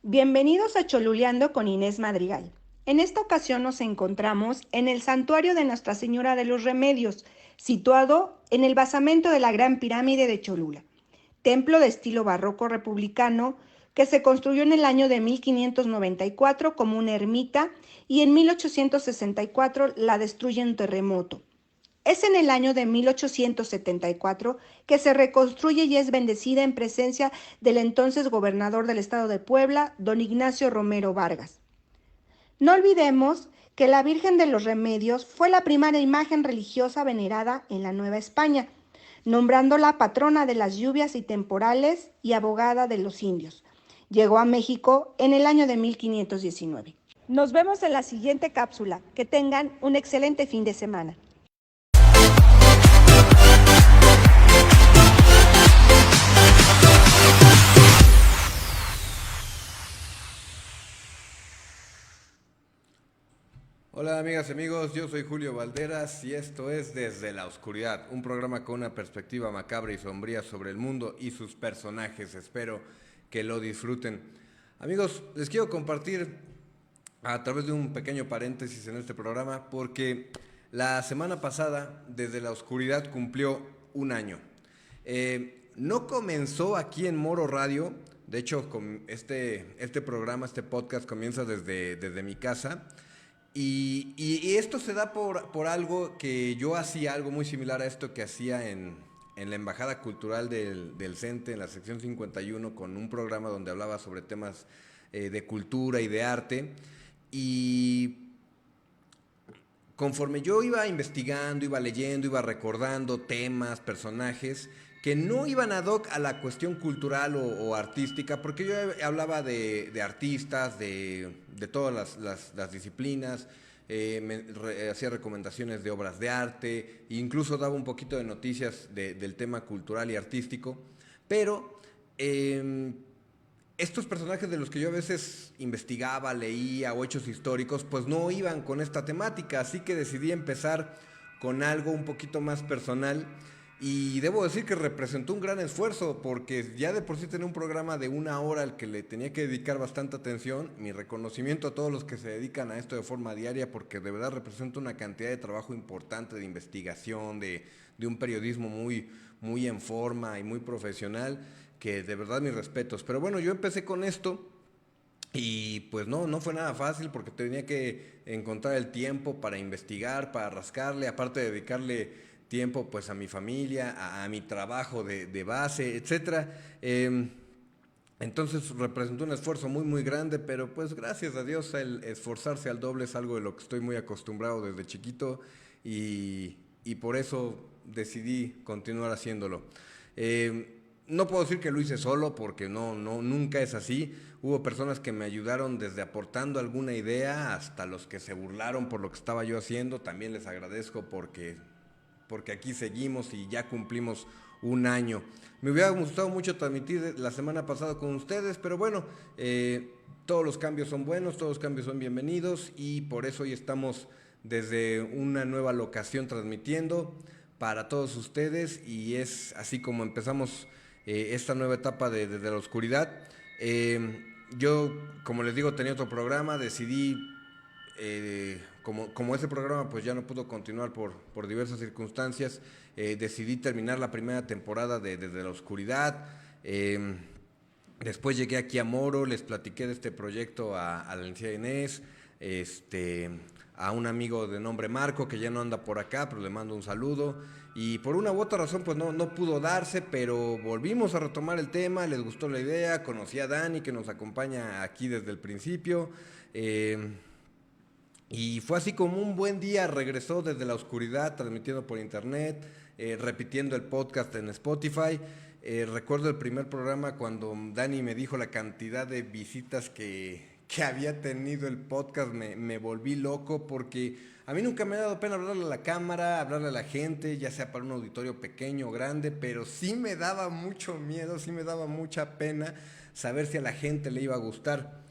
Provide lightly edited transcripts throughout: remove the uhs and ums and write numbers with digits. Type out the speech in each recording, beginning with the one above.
Bienvenidos a Choluleando con Inés Madrigal. En esta ocasión nos encontramos en el santuario de Nuestra Señora de los Remedios, situado en el basamento de la Gran Pirámide de Cholula, templo de estilo barroco republicano que se construyó en el año de 1594 como una ermita y en 1864 la destruye un terremoto. Es en el año de 1874 que se reconstruye y es bendecida en presencia del entonces gobernador del estado de Puebla, don Ignacio Romero Vargas. No olvidemos que la Virgen de los Remedios fue la primera imagen religiosa venerada en la Nueva España, nombrándola patrona de las lluvias y temporales y abogada de los indios. Llegó a México en el año de 1519. Nos vemos en la siguiente cápsula. Que tengan un excelente fin de semana. Hola amigas y amigos, yo soy Julio Valderas y esto es Desde la Oscuridad, un programa con una perspectiva macabra y sombría sobre el mundo y sus personajes. Espero que lo disfruten. Amigos, les quiero compartir a través de un pequeño paréntesis en este programa porque la semana pasada Desde la Oscuridad cumplió un año. No comenzó aquí en Moro Radio, de hecho este programa, este podcast comienza desde mi casa. Y esto se da por algo que yo hacía, algo muy similar a esto que hacía en la Embajada Cultural del CENTE, en la sección 51, con un programa donde hablaba sobre temas de cultura y de arte. Y conforme yo iba investigando, iba leyendo, iba recordando temas, personajes que no iban ad hoc a la cuestión cultural o artística, porque yo hablaba de artistas, de todas las disciplinas, hacía recomendaciones de obras de arte, incluso daba un poquito de noticias del tema cultural y artístico, pero estos personajes de los que yo a veces investigaba, leía o hechos históricos, pues no iban con esta temática, así que decidí empezar con algo un poquito más personal y debo decir que representó un gran esfuerzo porque ya de por sí tenía un programa de una hora al que le tenía que dedicar bastante atención. Mi reconocimiento a todos los que se dedican a esto de forma diaria porque de verdad representa una cantidad de trabajo importante de investigación, de un periodismo muy en forma y muy profesional, que de verdad mis respetos. Pero bueno, yo empecé con esto y pues no fue nada fácil porque tenía que encontrar el tiempo para investigar, para rascarle, aparte de dedicarle tiempo pues a mi familia, a mi trabajo de base, etcétera. Entonces representó un esfuerzo muy grande, pero pues gracias a Dios el esforzarse al doble es algo de lo que estoy muy acostumbrado desde chiquito y por eso decidí continuar haciéndolo. No puedo decir que lo hice solo porque nunca es así. Hubo personas que me ayudaron desde aportando alguna idea hasta los que se burlaron por lo que estaba yo haciendo. También les agradezco porque aquí seguimos y ya cumplimos un año. Me hubiera gustado mucho transmitir la semana pasada con ustedes, pero bueno, todos los cambios son buenos, todos los cambios son bienvenidos y por eso hoy estamos desde una nueva locación transmitiendo para todos ustedes y es así como empezamos esta nueva etapa desde la oscuridad. Yo, como les digo, tenía otro programa, decidí como ese programa pues ya no pudo continuar por diversas circunstancias, decidí terminar la primera temporada Desde la Oscuridad. Después llegué aquí a Moro, les platiqué de este proyecto a la licenciada Inés, a un amigo de nombre Marco que ya no anda por acá, pero le mando un saludo. Y por una u otra razón pues no pudo darse, pero volvimos a retomar el tema, les gustó la idea, conocí a Dani que nos acompaña aquí desde el principio. Y fue así como un buen día, regresó desde la oscuridad, transmitiendo por internet, repitiendo el podcast en Spotify. Recuerdo el primer programa cuando Dani me dijo la cantidad de visitas que había tenido el podcast, me volví loco porque a mí nunca me ha dado pena hablarle a la cámara, hablarle a la gente, ya sea para un auditorio pequeño o grande, pero sí me daba mucho miedo, sí me daba mucha pena saber si a la gente le iba a gustar.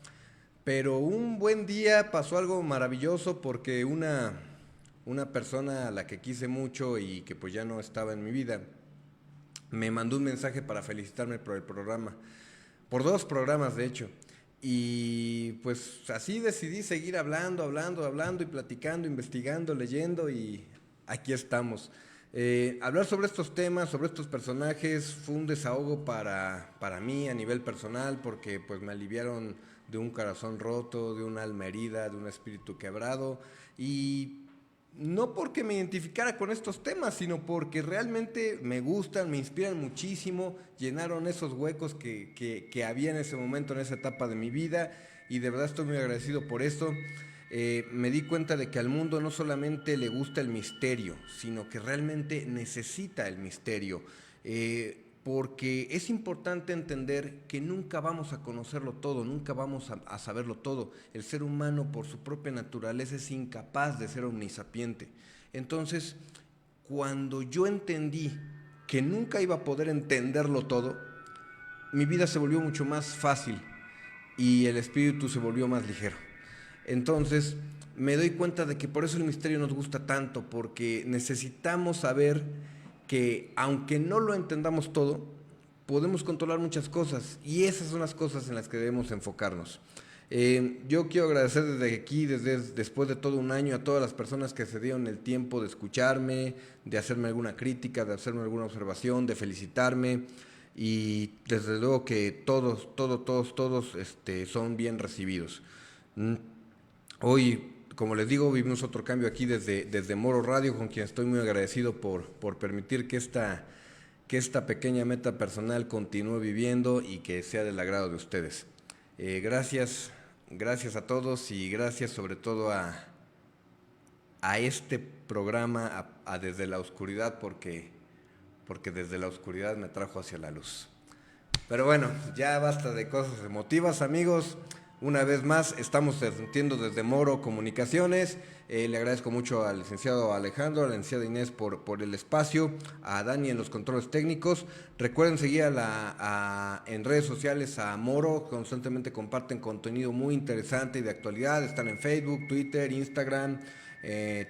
Pero un buen día pasó algo maravilloso porque una persona a la que quise mucho y que pues ya no estaba en mi vida, me mandó un mensaje para felicitarme por el programa, por dos programas de hecho. Y pues así decidí seguir hablando y platicando, investigando, leyendo y aquí estamos. Hablar sobre estos temas, sobre estos personajes, fue un desahogo para mí a nivel personal porque pues me aliviaron de un corazón roto, de una alma herida, de un espíritu quebrado y no porque me identificara con estos temas, sino porque realmente me gustan, me inspiran muchísimo, llenaron esos huecos que había en ese momento, en esa etapa de mi vida, y de verdad estoy muy agradecido por esto. Me di cuenta de que al mundo no solamente le gusta el misterio, sino que realmente necesita el misterio. Porque es importante entender que nunca vamos a conocerlo todo, nunca vamos a saberlo todo. El ser humano por su propia naturaleza es incapaz de ser omnisapiente. Entonces, cuando yo entendí que nunca iba a poder entenderlo todo, mi vida se volvió mucho más fácil y el espíritu se volvió más ligero. Entonces, me doy cuenta de que por eso el misterio nos gusta tanto, porque necesitamos saber que aunque no lo entendamos todo, podemos controlar muchas cosas y esas son las cosas en las que debemos enfocarnos. Yo quiero agradecer desde aquí, después de todo un año, a todas las personas que se dieron el tiempo de escucharme, de hacerme alguna crítica, de hacerme alguna observación, de felicitarme y desde luego que todos son bien recibidos. Hoy, como les digo, vivimos otro cambio aquí desde Moro Radio, con quien estoy muy agradecido por permitir que esta pequeña meta personal continúe viviendo y que sea del agrado de ustedes. Gracias a todos y gracias sobre todo a este programa, a Desde la Oscuridad, porque desde la oscuridad me trajo hacia la luz. Pero bueno, ya basta de cosas emotivas, amigos. Una vez más, estamos transmitiendo desde Moro Comunicaciones. Le agradezco mucho al licenciado Alejandro, a la licenciada Inés por el espacio, a Dani en los controles técnicos. Recuerden seguir en redes sociales a Moro, constantemente comparten contenido muy interesante y de actualidad. Están en Facebook, Twitter, Instagram,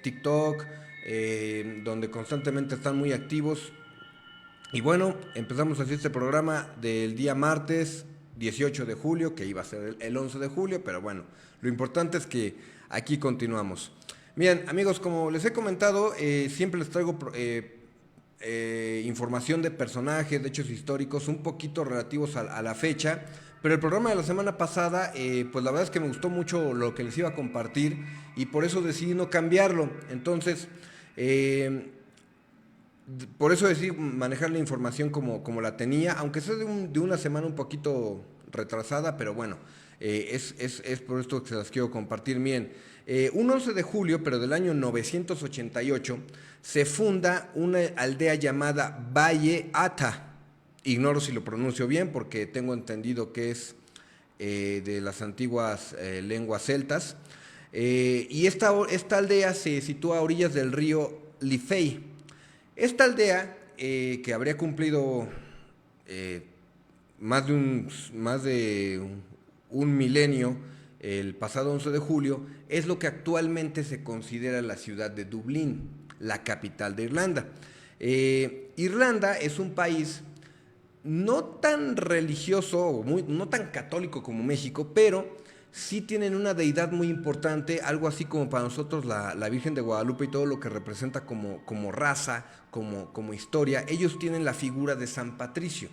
TikTok, donde constantemente están muy activos. Y bueno, empezamos así este programa del día martes 18 de julio, que iba a ser el 11 de julio, pero bueno, lo importante es que aquí continuamos. Bien, amigos, como les he comentado, siempre les traigo información de personajes, de hechos históricos, un poquito relativos a la fecha, pero el programa de la semana pasada, pues la verdad es que me gustó mucho lo que les iba a compartir y por eso decidí no cambiarlo. Entonces, por eso decidí manejar la información como la tenía, aunque sea de una semana un poquito retrasada, pero bueno, es por esto que se las quiero compartir bien. Un 11 de julio, pero del año 988, se funda una aldea llamada Valle Ata. Ignoro si lo pronuncio bien porque tengo entendido que es de las antiguas lenguas celtas. Y esta aldea se sitúa a orillas del río Liffey. Esta aldea, que habría cumplido más de un milenio el pasado 11 de julio, es lo que actualmente se considera la ciudad de Dublín, la capital de Irlanda. Irlanda es un país no tan religioso, no tan católico como México, pero sí tienen una deidad muy importante, algo así como para nosotros la Virgen de Guadalupe y todo lo que representa como raza, como historia. Ellos tienen la figura de San Patricio.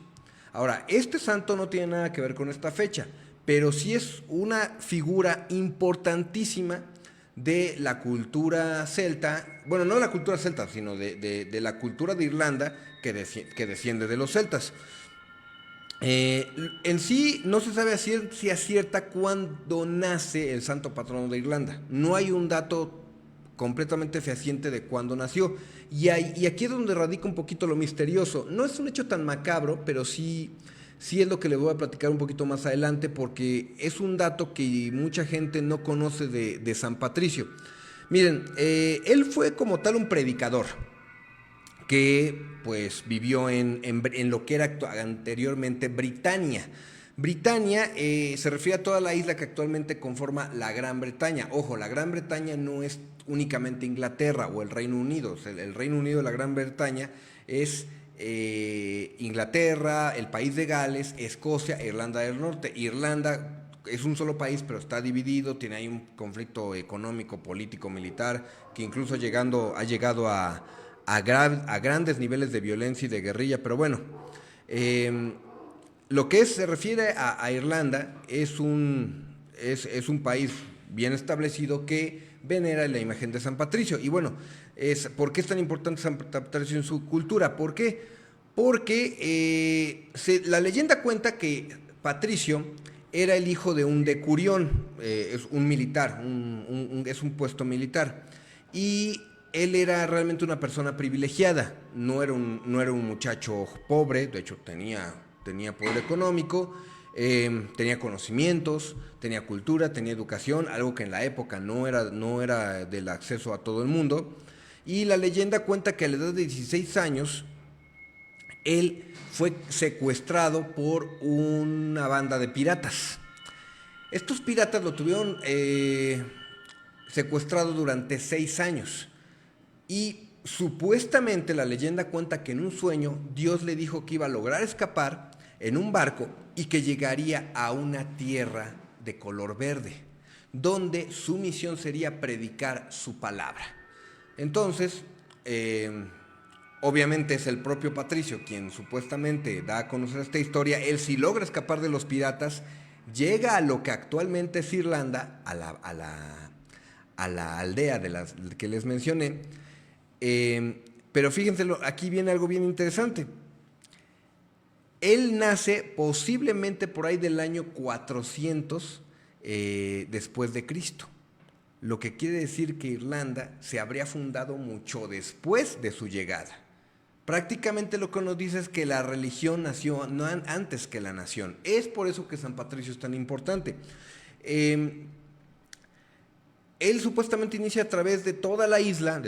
Ahora, este santo no tiene nada que ver con esta fecha, pero sí es una figura importantísima de la cultura celta, bueno, no de la cultura celta, sino de la cultura de Irlanda que desciende de los celtas. En sí no se sabe a ciencia cierta cuándo nace el santo patrono de Irlanda. No hay un dato completamente fehaciente de cuándo nació. Y aquí es donde radica un poquito lo misterioso. No es un hecho tan macabro, pero sí es lo que le voy a platicar un poquito más adelante, porque es un dato que mucha gente no conoce de San Patricio. Miren, él fue como tal un predicador que pues vivió en lo que era anteriormente Britania. Britania se refiere a toda la isla que actualmente conforma la Gran Bretaña. Ojo, la Gran Bretaña no es únicamente Inglaterra o el Reino Unido. O sea, el Reino Unido de la Gran Bretaña es Inglaterra, el país de Gales, Escocia e Irlanda del Norte. Irlanda es un solo país, pero está dividido, tiene ahí un conflicto económico, político, militar, que incluso ha llegado a grandes niveles de violencia y de guerrilla, pero bueno, lo que se refiere a Irlanda es un país bien establecido que venera la imagen de San Patricio. Y bueno, ¿por qué es tan importante San Patricio en su cultura? ¿Por qué? Porque la leyenda cuenta que Patricio era el hijo de un decurión, es un militar, es un puesto militar. Y él era realmente una persona privilegiada, no era un muchacho pobre, de hecho tenía poder económico, tenía conocimientos, tenía cultura, tenía educación, algo que en la época no era del acceso a todo el mundo. Y la leyenda cuenta que a la edad de 16 años, él fue secuestrado por una banda de piratas. Estos piratas lo tuvieron secuestrado durante 6 años. Y supuestamente la leyenda cuenta que en un sueño Dios le dijo que iba a lograr escapar en un barco y que llegaría a una tierra de color verde, donde su misión sería predicar su palabra. Entonces, obviamente es el propio Patricio quien supuestamente da a conocer esta historia. Él, si logra escapar de los piratas, llega a lo que actualmente es Irlanda, a la aldea de las que les mencioné. Pero fíjense, aquí viene algo bien interesante. Él nace posiblemente por ahí del año 400 después de Cristo. Lo que quiere decir que Irlanda se habría fundado mucho después de su llegada. Prácticamente lo que nos dice es que la religión nació no antes que la nación. Es por eso que San Patricio es tan importante. Él supuestamente inicia a través de toda la isla,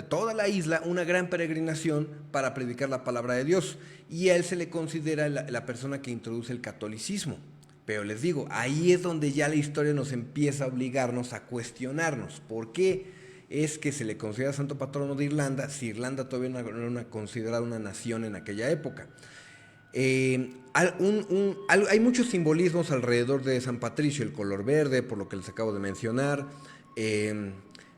una gran peregrinación para predicar la palabra de Dios. Y a él se le considera la persona que introduce el catolicismo. Pero les digo, ahí es donde ya la historia nos empieza a obligarnos a cuestionarnos. ¿Por qué es que se le considera santo patrono de Irlanda si Irlanda todavía no era considerada una nación en aquella época? Hay muchos simbolismos alrededor de San Patricio, el color verde, por lo que les acabo de mencionar.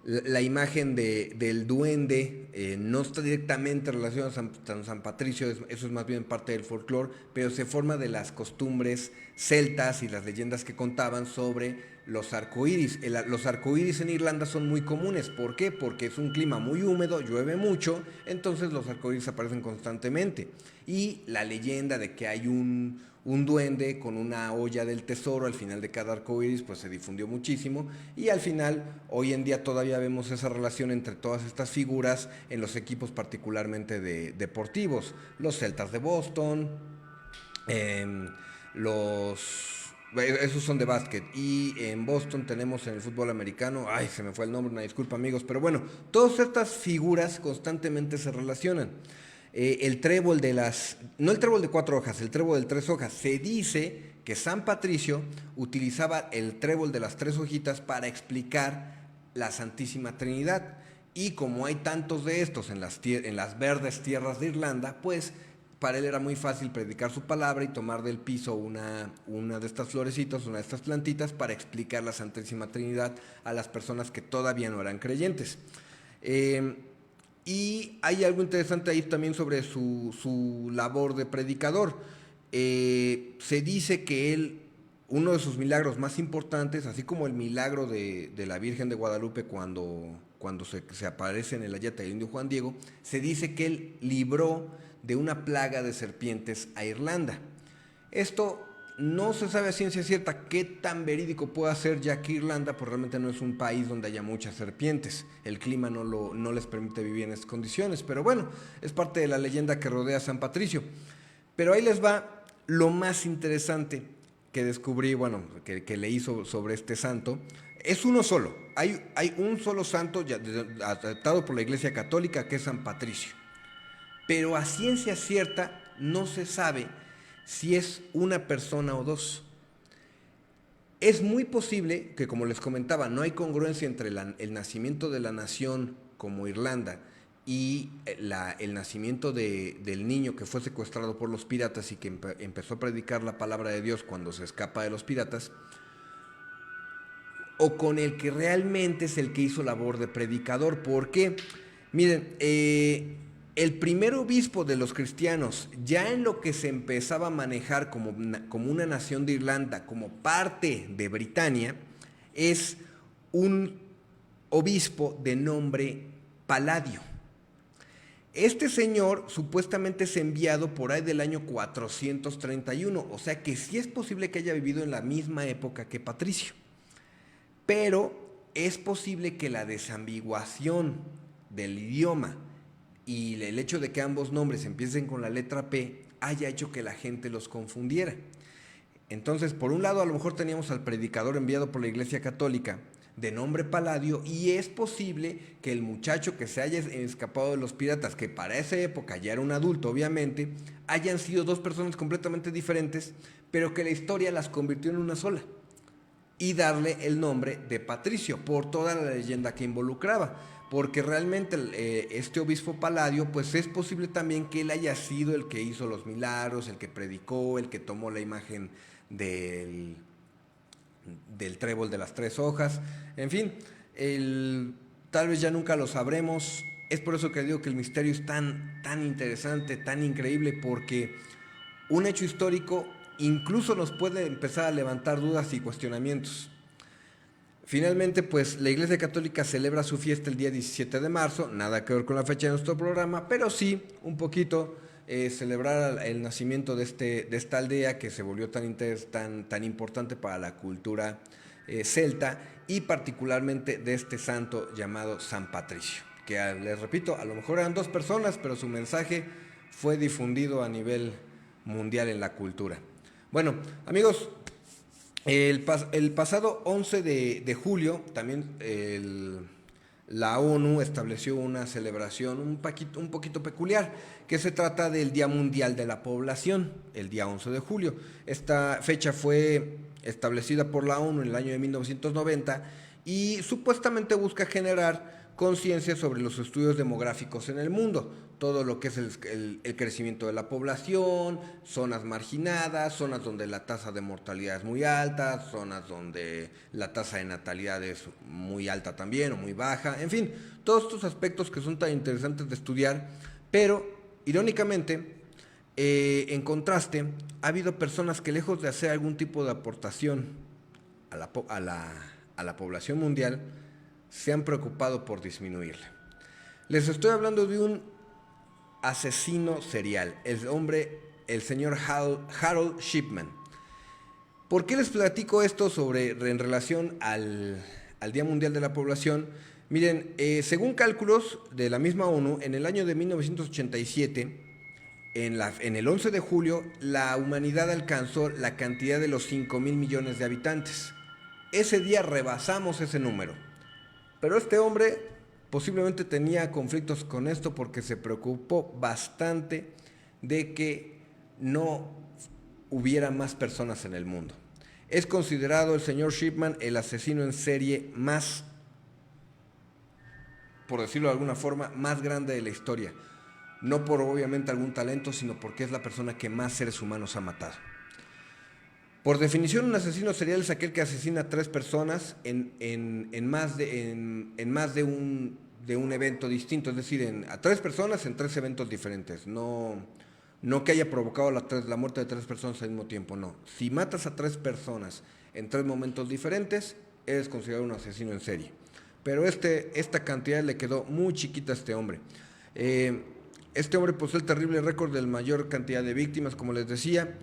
La imagen del duende no está directamente relacionada a San Patricio, eso es más bien parte del folclore, pero se forma de las costumbres celtas y las leyendas que contaban sobre los arcoíris. Los arcoíris en Irlanda son muy comunes. ¿Por qué? Porque es un clima muy húmedo, llueve mucho, entonces los arcoíris aparecen constantemente. Y la leyenda de que hay un duende con una olla del tesoro al final de cada arcoíris, pues se difundió muchísimo, y al final, hoy en día todavía vemos esa relación entre todas estas figuras en los equipos particularmente deportivos, los Celtas de Boston, esos son de básquet, y en Boston tenemos en el fútbol americano, se me fue el nombre, una disculpa amigos, pero bueno, todas estas figuras constantemente se relacionan. El trébol no el trébol de 4 hojas, el trébol de 3 hojas. Se dice que San Patricio utilizaba el trébol de las 3 hojitas para explicar la Santísima Trinidad. Y como hay tantos de estos en las verdes tierras de Irlanda, pues para él era muy fácil predicar su palabra y tomar del piso una de estas florecitas, una de estas plantitas, para explicar la Santísima Trinidad a las personas que todavía no eran creyentes. Y hay algo interesante ahí también sobre su labor de predicador. Se dice que uno de sus milagros más importantes, así como el milagro de la Virgen de Guadalupe cuando se aparece en el ayate del indio Juan Diego, se dice que él libró de una plaga de serpientes a Irlanda. Esto no se sabe a ciencia cierta qué tan verídico puede ser, ya que Irlanda pues realmente no es un país donde haya muchas serpientes. El clima no les permite vivir en esas condiciones, pero bueno, es parte de la leyenda que rodea a San Patricio. Pero ahí les va lo más interesante que descubrí, que leí sobre este santo. Es uno solo, hay un solo santo adoptado por la Iglesia Católica, que es San Patricio. Pero a ciencia cierta no se sabe si es una persona o dos. Es muy posible que, como les comentaba, no hay congruencia entre el nacimiento de la nación como Irlanda y el nacimiento del niño que fue secuestrado por los piratas y que empezó a predicar la palabra de Dios cuando se escapa de los piratas, o con el que realmente es el que hizo labor de predicador. ¿Por qué? Miren, el primer obispo de los cristianos, ya en lo que se empezaba a manejar como una nación de Irlanda, como parte de Britania, es un obispo de nombre Paladio. Este señor supuestamente es enviado por ahí del año 431, o sea que sí es posible que haya vivido en la misma época que Patricio, pero es posible que la desambiguación del idioma y el hecho de que ambos nombres empiecen con la letra P haya hecho que la gente los confundiera. Entonces, por un lado, a lo mejor teníamos al predicador enviado por la Iglesia Católica de nombre Paladio, y es posible que el muchacho que se haya escapado de los piratas, que para esa época ya era un adulto obviamente, hayan sido dos personas completamente diferentes, pero que la historia las convirtió en una sola, y darle el nombre de Patricio por toda la leyenda que involucraba, porque realmente este obispo Paladio, pues es posible también que él haya sido el que hizo los milagros, el que predicó, el que tomó la imagen del trébol de las tres hojas, en fin, tal vez ya nunca lo sabremos. Es por eso que digo que el misterio es tan interesante, tan increíble, porque un hecho histórico incluso nos puede empezar a levantar dudas y cuestionamientos. Finalmente, pues la Iglesia Católica celebra su fiesta el día 17 de marzo, nada que ver con la fecha de nuestro programa, pero sí un poquito celebrar el nacimiento de esta aldea que se volvió tan importante para la cultura celta, y particularmente de este santo llamado San Patricio, que les repito, a lo mejor eran dos personas, pero su mensaje fue difundido a nivel mundial en la cultura. Bueno, amigos, el pasado 11 de julio también la ONU estableció una celebración un poquito peculiar, que se trata del Día Mundial de la Población, el día 11 de julio. Esta fecha fue establecida por la ONU en el año de 1990 y supuestamente busca generar conciencia sobre los estudios demográficos en el mundo, todo lo que es el crecimiento de la población, zonas marginadas, zonas donde la tasa de mortalidad es muy alta, zonas donde la tasa de natalidad es muy alta también o muy baja, en fin, todos estos aspectos que son tan interesantes de estudiar, pero irónicamente, en contraste, ha habido personas que lejos de hacer algún tipo de aportación a la población mundial, se han preocupado por disminuirla. Les estoy hablando de un asesino serial, el señor Harold Shipman. ¿Por qué les platico esto en relación al Día Mundial de la Población? Miren, según cálculos de la misma ONU, en el año de 1987, en el 11 de julio, la humanidad alcanzó la cantidad de los 5,000 millones de habitantes. Ese día rebasamos ese número. Pero este hombre posiblemente tenía conflictos con esto porque se preocupó bastante de que no hubiera más personas en el mundo. Es considerado el señor Shipman el asesino en serie más, por decirlo de alguna forma, más grande de la historia. No por obviamente algún talento, sino porque es la persona que más seres humanos ha matado. Por definición, un asesino serial es aquel que asesina a 3 personas en más de un evento distinto, es decir, a 3 personas en 3 eventos diferentes. No que haya provocado la muerte de 3 personas al mismo tiempo, no. Si matas a 3 personas en 3 momentos diferentes, eres considerado un asesino en serie. Pero esta cantidad le quedó muy chiquita a este hombre. Este hombre posee el terrible récord de la mayor cantidad de víctimas, como les decía.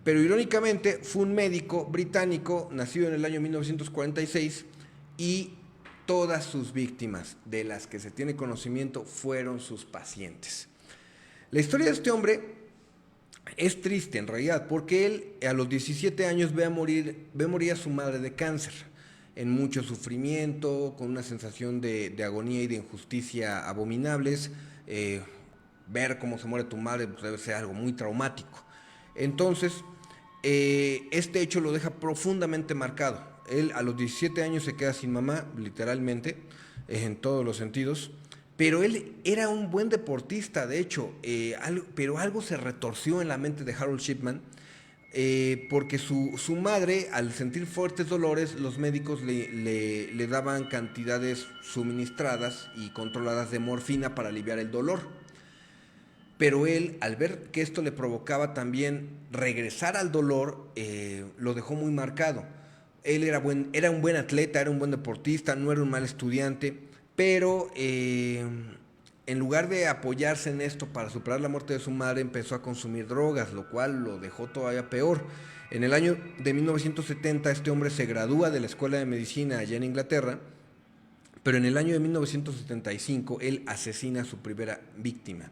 Pero irónicamente fue un médico británico nacido en el año 1946 y todas sus víctimas de las que se tiene conocimiento fueron sus pacientes. La historia de este hombre es triste en realidad porque él a los 17 años ve morir a su madre de cáncer, en mucho sufrimiento, con una sensación de agonía y de injusticia abominables. Ver cómo se muere tu madre pues debe ser algo muy traumático. Entonces, este hecho lo deja profundamente marcado. Él a los 17 años se queda sin mamá, literalmente, en todos los sentidos, pero él era un buen deportista, de hecho, pero algo se retorció en la mente de Harold Shipman. porque su madre, al sentir fuertes dolores, los médicos le daban cantidades suministradas y controladas de morfina para aliviar el dolor. Pero él, al ver que esto le provocaba también regresar al dolor, lo dejó muy marcado. Él era un buen atleta, era un buen deportista, no era un mal estudiante, pero en lugar de apoyarse en esto para superar la muerte de su madre, empezó a consumir drogas, lo cual lo dejó todavía peor. En el año de 1970 este hombre se gradúa de la Escuela de Medicina allá en Inglaterra, pero en el año de 1975 él asesina a su primera víctima.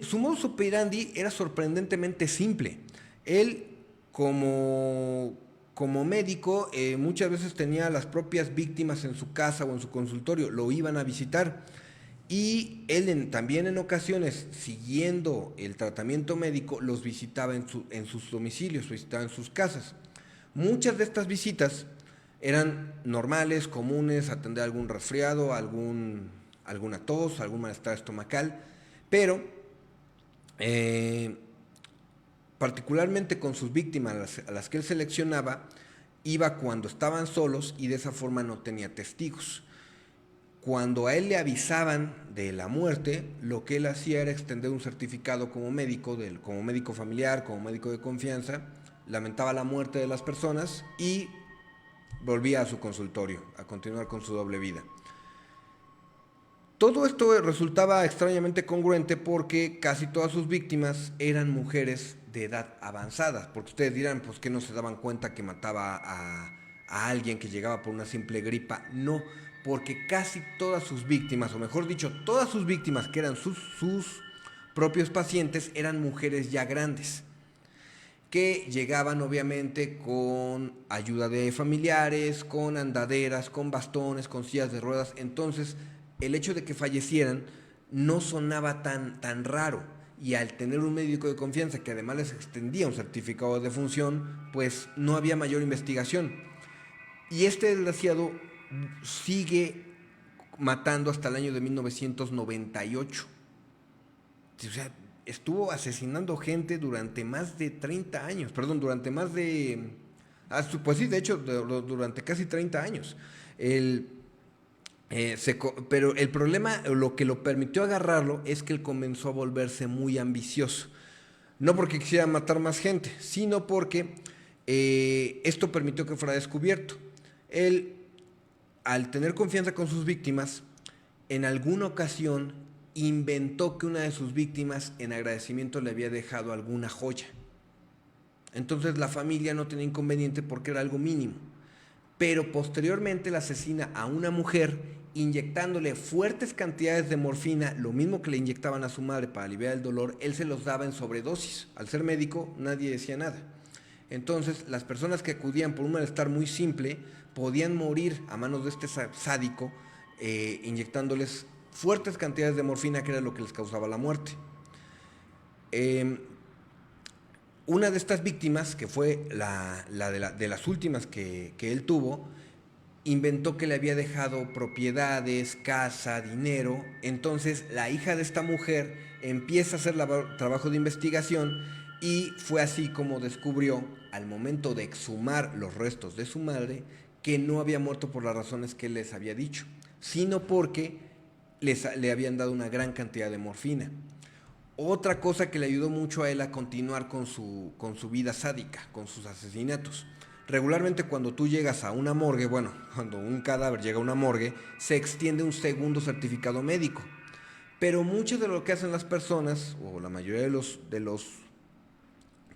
Su modus operandi era sorprendentemente simple. Él, como médico, muchas veces tenía a las propias víctimas en su casa o en su consultorio, lo iban a visitar. Y él también en ocasiones, siguiendo el tratamiento médico, los visitaba en sus domicilios, visitaba en sus casas. Muchas de estas visitas eran normales, comunes, atender algún resfriado, alguna tos, algún malestar estomacal, pero particularmente con sus víctimas a las que él seleccionaba, iba cuando estaban solos y de esa forma no tenía testigos. Cuando a él le avisaban de la muerte, lo que él hacía era extender un certificado como médico familiar, como médico de confianza, lamentaba la muerte de las personas y volvía a su consultorio, a continuar con su doble vida. Todo esto resultaba extrañamente congruente porque casi todas sus víctimas eran mujeres de edad avanzada, porque ustedes dirán, pues que no se daban cuenta que mataba a alguien que llegaba por una simple gripa. No, porque casi todas sus víctimas, o mejor dicho, todas sus víctimas que eran sus propios pacientes, eran mujeres ya grandes, que llegaban obviamente con ayuda de familiares, con andaderas, con bastones, con sillas de ruedas. Entonces el hecho de que fallecieran no sonaba tan raro, y al tener un médico de confianza que además les extendía un certificado de defunción, pues no había mayor investigación. Y este desgraciado sigue matando hasta el año de 1998. O sea, estuvo asesinando gente durante más de 30 años, perdón, durante más de... pues sí, de hecho, durante casi 30 años. Pero el problema, lo que lo permitió agarrarlo, es que él comenzó a volverse muy ambicioso. No porque quisiera matar más gente, sino porque esto permitió que fuera descubierto. Él, al tener confianza con sus víctimas, en alguna ocasión inventó que una de sus víctimas en agradecimiento le había dejado alguna joya. Entonces la familia no tenía inconveniente porque era algo mínimo. Pero posteriormente la asesina a una mujer inyectándole fuertes cantidades de morfina, lo mismo que le inyectaban a su madre para aliviar el dolor. Él se los daba en sobredosis. Al ser médico nadie decía nada. Entonces las personas que acudían por un malestar muy simple podían morir a manos de este sádico, inyectándoles fuertes cantidades de morfina, que era lo que les causaba la muerte. Una de estas víctimas, que fue de las últimas que él tuvo, inventó que le había dejado propiedades, casa, dinero. Entonces la hija de esta mujer empieza a hacer trabajo de investigación, y fue así como descubrió, al momento de exhumar los restos de su madre, que no había muerto por las razones que él les había dicho, sino porque le habían dado una gran cantidad de morfina. Otra cosa que le ayudó mucho a él a continuar con su vida sádica, con sus asesinatos. Regularmente cuando tú llegas a una morgue, cuando un cadáver llega a una morgue, se extiende un segundo certificado médico. Pero mucho de lo que hacen las personas, o la mayoría de los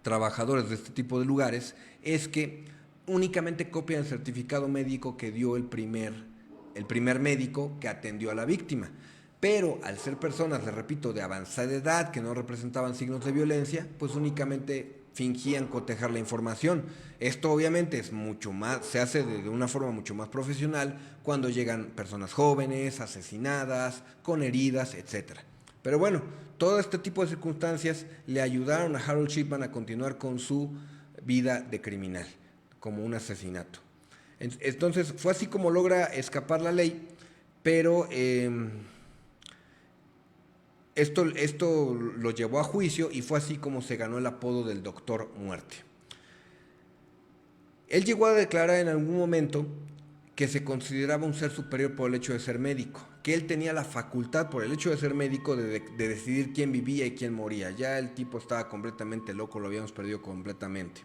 trabajadores de este tipo de lugares, es que únicamente copian el certificado médico que dio el primer médico que atendió a la víctima. Pero al ser personas, les repito, de avanzada edad, que no representaban signos de violencia, pues únicamente fingían cotejar la información. Esto obviamente se hace de una forma mucho más profesional cuando llegan personas jóvenes, asesinadas, con heridas, etc. Pero bueno, todo este tipo de circunstancias le ayudaron a Harold Shipman a continuar con su vida de criminal, como un asesinato. Entonces fue así como logra escapar la ley, pero Esto lo llevó a juicio y fue así como se ganó el apodo del Doctor Muerte. Él llegó a declarar en algún momento que se consideraba un ser superior por el hecho de ser médico, que él tenía la facultad por el hecho de ser médico de decidir quién vivía y quién moría. Ya el tipo estaba completamente loco, lo habíamos perdido completamente.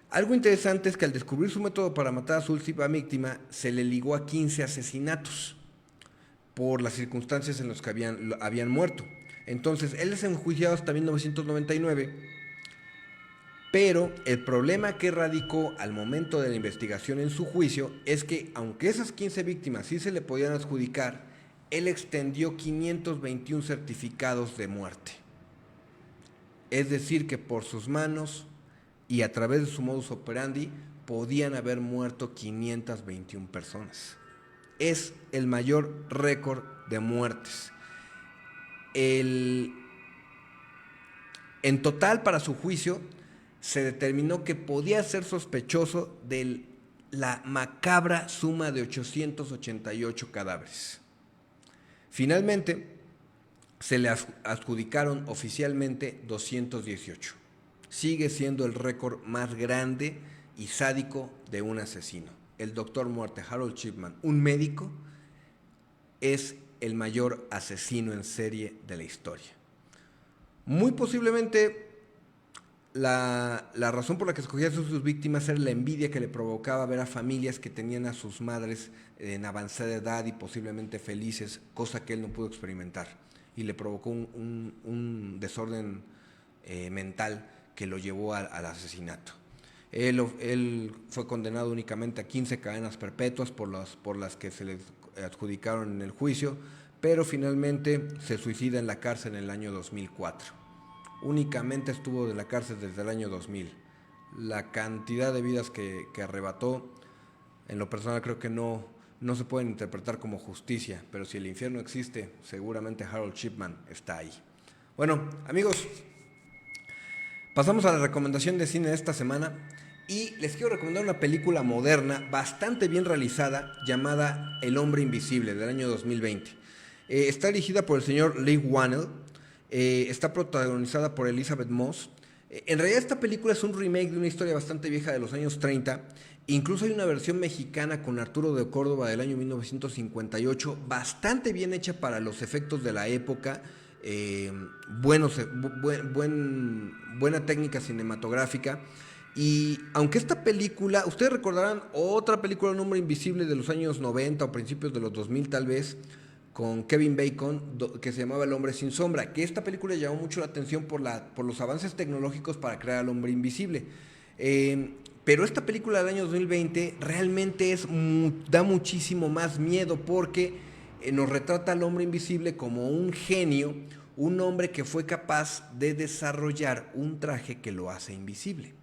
Algo interesante es que al descubrir su método para matar a su última víctima, se le ligó a 15 asesinatos por las circunstancias en las que habían muerto. Entonces, él es enjuiciado hasta 1999, pero el problema que radicó al momento de la investigación en su juicio es que, aunque esas 15 víctimas sí se le podían adjudicar, él extendió 521 certificados de muerte. Es decir, que por sus manos y a través de su modus operandi podían haber muerto 521 personas. Es el mayor récord de muertes. En total, para su juicio, se determinó que podía ser sospechoso de la macabra suma de 888 cadáveres. Finalmente, se le adjudicaron oficialmente 218. Sigue siendo el récord más grande y sádico de un asesino. El Doctor Muerte, Harold Shipman, un médico, es el mayor asesino en serie de la historia. Muy posiblemente la razón por la que escogía a sus víctimas era la envidia que le provocaba ver a familias que tenían a sus madres en avanzada edad y posiblemente felices, cosa que él no pudo experimentar, y le provocó un desorden mental que lo llevó al asesinato. Él fue condenado únicamente a 15 cadenas perpetuas por las que se le adjudicaron en el juicio, pero finalmente se suicida en la cárcel en el año 2004. Únicamente estuvo de la cárcel desde el año 2000. La cantidad de vidas que arrebató, en lo personal creo que no se pueden interpretar como justicia, pero si el infierno existe, seguramente Harold Shipman está ahí. Bueno, amigos, pasamos a la recomendación de cine de esta semana y les quiero recomendar una película moderna bastante bien realizada llamada El Hombre Invisible, del año 2020. Está dirigida por el señor Leigh Whannell. Está protagonizada por Elizabeth Moss. En realidad esta película es un remake de una historia bastante vieja de los años 30. Incluso hay una versión mexicana con Arturo de Córdoba del año 1958, bastante bien hecha para los efectos de la época, buena técnica cinematográfica. Y aunque esta película, ustedes recordarán otra película, Un Hombre Invisible, de los años 90 o principios de los 2000 tal vez, con Kevin Bacon, que se llamaba El Hombre Sin Sombra, que esta película llamó mucho la atención por los avances tecnológicos para crear al hombre invisible. Pero esta película del año 2020 realmente da muchísimo más miedo porque nos retrata al hombre invisible como un genio, un hombre que fue capaz de desarrollar un traje que lo hace invisible.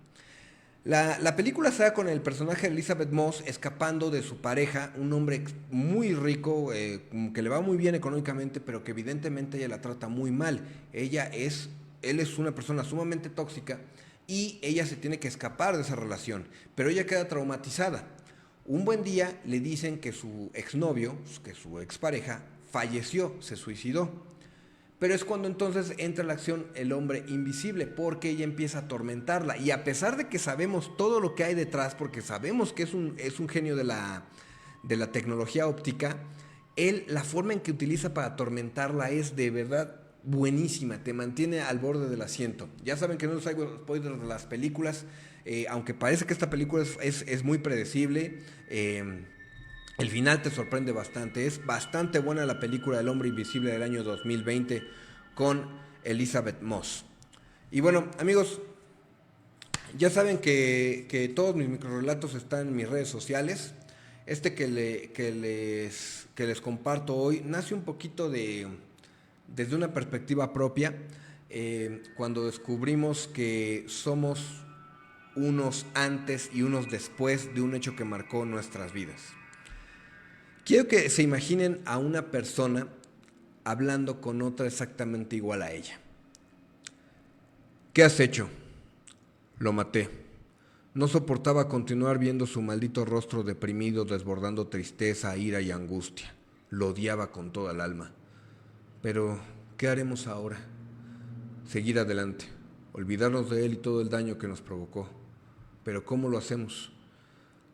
La película se da con el personaje de Elizabeth Moss escapando de su pareja, un hombre muy rico, que le va muy bien económicamente, pero que evidentemente ella la trata muy mal. Él es una persona sumamente tóxica y ella se tiene que escapar de esa relación, pero ella queda traumatizada. Un buen día le dicen que su exnovio, que su expareja, falleció, se suicidó. Pero es cuando entonces entra en la acción el hombre invisible, porque ella empieza a atormentarla. Y a pesar de que sabemos todo lo que hay detrás, porque sabemos que es un genio de la tecnología óptica, la forma en que utiliza para atormentarla es de verdad buenísima, te mantiene al borde del asiento. Ya saben que no les hago spoilers de las películas, aunque parece que esta película es muy predecible. El final te sorprende bastante. Es bastante buena la película El Hombre Invisible del año 2020 con Elizabeth Moss. Y bueno, amigos, ya saben que todos mis microrelatos están en mis redes sociales. Que les comparto hoy nace un poquito desde una perspectiva propia, cuando descubrimos que somos unos antes y unos después de un hecho que marcó nuestras vidas. Quiero que se imaginen a una persona hablando con otra exactamente igual a ella. ¿Qué has hecho? Lo maté. No soportaba continuar viendo su maldito rostro deprimido, desbordando tristeza, ira y angustia. Lo odiaba con toda el alma. Pero, ¿Qué haremos ahora? Seguir adelante, olvidarnos de él y todo el daño que nos provocó. Pero ¿cómo lo hacemos?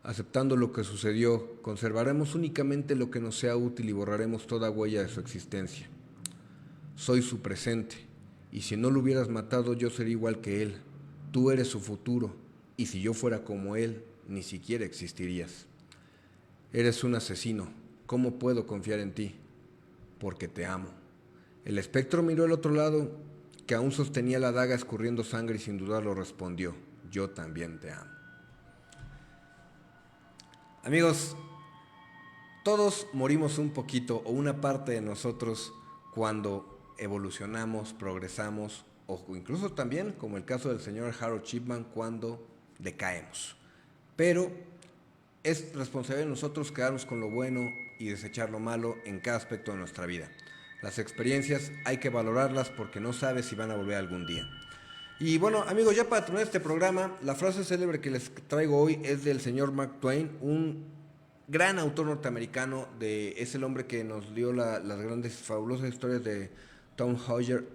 Aceptando lo que sucedió, conservaremos únicamente lo que nos sea útil y borraremos toda huella de su existencia. Soy su presente, y si no lo hubieras matado yo sería igual que él. Tú eres su futuro, y si yo fuera como él, ni siquiera existirías. Eres un asesino, ¿cómo puedo confiar en ti? Porque te amo. El espectro miró al otro lado, que aún sostenía la daga escurriendo sangre y sin dudarlo respondió, yo también te amo. Amigos, todos morimos un poquito o una parte de nosotros cuando evolucionamos, progresamos o incluso también, como el caso del señor Harold Shipman, cuando decaemos. Pero es responsabilidad de nosotros quedarnos con lo bueno y desechar lo malo en cada aspecto de nuestra vida. Las experiencias hay que valorarlas porque no sabes si van a volver algún día. Y bueno, amigos, ya para terminar este programa, la frase célebre que les traigo hoy es del señor Mark Twain, un gran autor norteamericano, es el hombre que nos dio las grandes, fabulosas historias de Tom Sawyer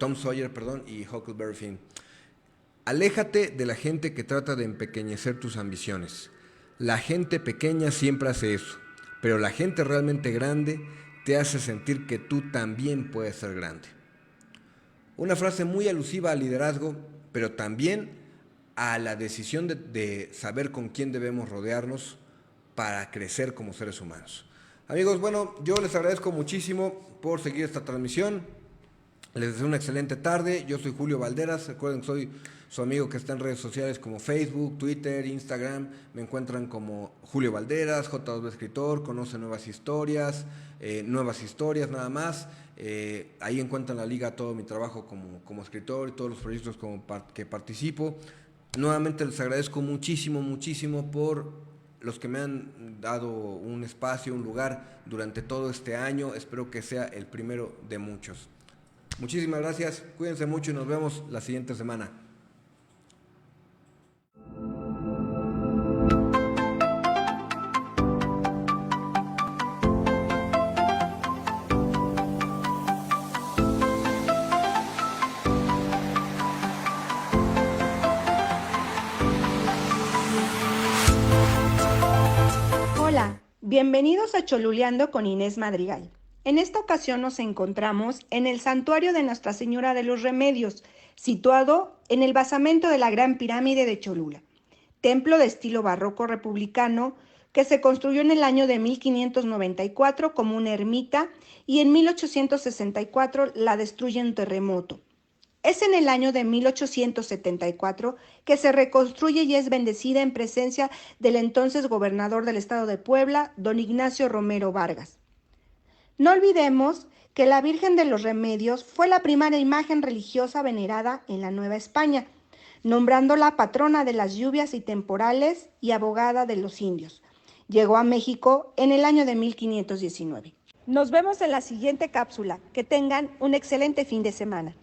y Huckleberry Finn. Aléjate de la gente que trata de empequeñecer tus ambiciones. La gente pequeña siempre hace eso, pero la gente realmente grande te hace sentir que tú también puedes ser grande. Una frase muy alusiva al liderazgo, pero también a la decisión de saber con quién debemos rodearnos para crecer como seres humanos. Amigos, bueno, yo les agradezco muchísimo por seguir esta transmisión. Les deseo una excelente tarde. Yo soy Julio Valderas. Recuerden que soy su amigo que está en redes sociales como Facebook, Twitter, Instagram. Me encuentran como Julio Valderas, J2B Escritor. Conoce nuevas historias nada más. Ahí encuentran la liga a todo mi trabajo como escritor y todos los proyectos que participo. Nuevamente les agradezco muchísimo por los que me han dado un espacio, un lugar durante todo este año. Espero que sea el primero de muchos. Muchísimas gracias, cuídense mucho y nos vemos la siguiente semana. Hola, bienvenidos a Choluleando con Inés Madrigal. En esta ocasión nos encontramos en el santuario de Nuestra Señora de los Remedios, situado en el basamento de la Gran Pirámide de Cholula, templo de estilo barroco republicano que se construyó en el año de 1594 como una ermita y en 1864 la destruye un terremoto. Es en el año de 1874 que se reconstruye y es bendecida en presencia del entonces gobernador del estado de Puebla, don Ignacio Romero Vargas. No olvidemos que la Virgen de los Remedios fue la primera imagen religiosa venerada en la Nueva España, nombrándola patrona de las lluvias y temporales y abogada de los indios. Llegó a México en el año de 1519. Nos vemos en la siguiente cápsula. Que tengan un excelente fin de semana.